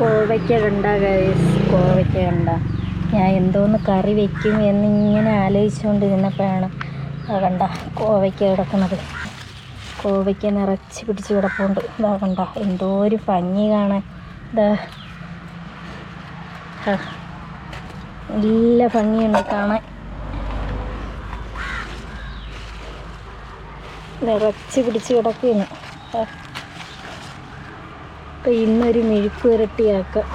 കോവയ്ക്ക കണ്ട ഗൈസ്, കോവയ്ക്ക കണ്ട. ഞാൻ എന്തോന്ന് കറി വെക്കും എന്നിങ്ങനെ ആലോചിച്ചുകൊണ്ടിരുന്നപ്പോഴാണ് കണ്ട കോവയ്ക്ക കിടക്കുന്നത്. കോവയ്ക്ക നിറച്ച് പിടിച്ച് കിടപ്പുണ്ട്. ഇതാ കണ്ട, എന്തോ ഒരു ഭംഗി കാണാൻ. ഇതാ നല്ല ഭംഗിയുണ്ട് കാണാൻ. നിറച്ച് പിടിച്ച് കിടക്കുകയാണ്. അപ്പം ഇന്നൊരു മെഴുക്ക് പുരട്ടിയാക്കാം.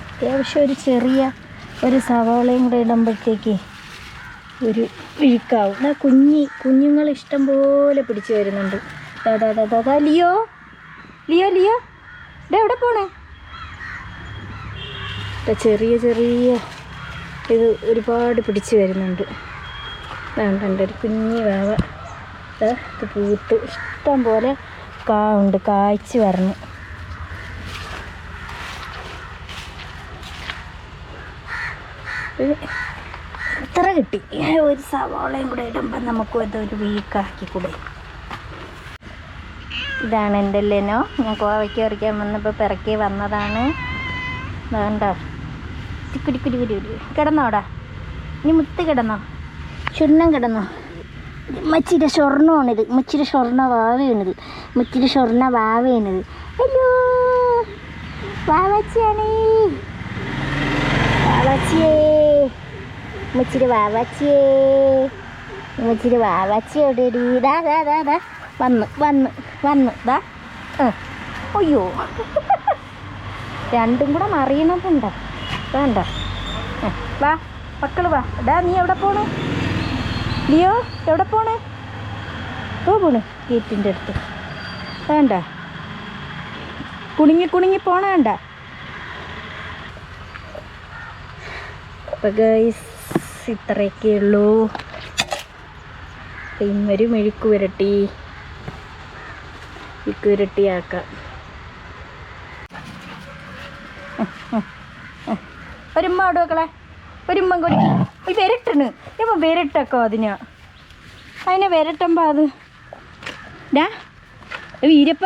അത്യാവശ്യം ഒരു ചെറിയ ഒരു സവാളയും കൂടെ ഇടുമ്പോഴത്തേക്ക് ഒരു മെഴുക്കാവും. കുഞ്ഞുങ്ങൾ ഇഷ്ടം പോലെ പിടിച്ച് വരുന്നുണ്ട്. ദാ ലിയോ ലിയോ ലിയോ ഇതാ എവിടെ പോണേ? ചെറിയ ഇത് ഒരുപാട് പിടിച്ച് വരുന്നുണ്ട്. വേണ്ട ഒരു കുഞ്ഞി വേവ. ഇത് പൂത്ത് ഇഷ്ടം പോലെ ഉണ്ട്, കായ്ച്ച് വരണം. ഇത്ര കിട്ടി. ഒരു സവാളയും കൂടെ ഇടുമ്പോൾ നമുക്ക് അതൊരു വീക്കാക്കിക്കൂടെ. ഇതാണ് എൻ്റെ ലെനോ. ഞാൻ കോവയ്ക്ക പറിക്കാൻ വന്നപ്പോൾ പിറക്കി വന്നതാണ്. വേണ്ട കുടി കിടന്നോടാ, ഇനി മുത്ത് കിടന്നോ, ചുണ്ണം കിടന്നോ. മച്ചിയുടെ സ്വർണ്ണമാണിത്, മച്ചിയുടെ സ്വർണ്ണ വാവയാണിത്, മച്ചിയുടെ സ്വർണ്ണ വാവയാണിത്. ഹലോ വാവാച്ചിയാണ്, വാവാച്ചിയേ, മച്ചിയുടെ വാവാച്ചിയേ, മച്ചിയുടെ വാവാച്ചിയോടെ ദാ വന്ന് ദാ. അയ്യോ രണ്ടും കൂടെ മറിയണതുണ്ടോ? വേണ്ട, വാ മക്കൾ വാ. ഡാ നീ എവിടെ പോണേ? ലിയോ എവിടെ പോണേ? പോണേ ഗേറ്റിൻ്റെ അടുത്ത്. വേണ്ട, കുണുങ്ങി പോണ വേണ്ട. അപ്പം ഗൈസ് ഇത്രയൊക്കെ ഉള്ളൂ. ഇന്നൊരു മെഴുക്ക് പുരട്ടിയാക്കാം. ഒരുമ്മ അവിടെ വെക്കളെ, ഒരുമ്മ കൊടിക്ക് വിരട്ടണ്. ഇപ്പം വിരട്ടൊക്കെ അതിനെ വിരട്ടുമ്പോൾ അത് ഡാ വീരപ്പ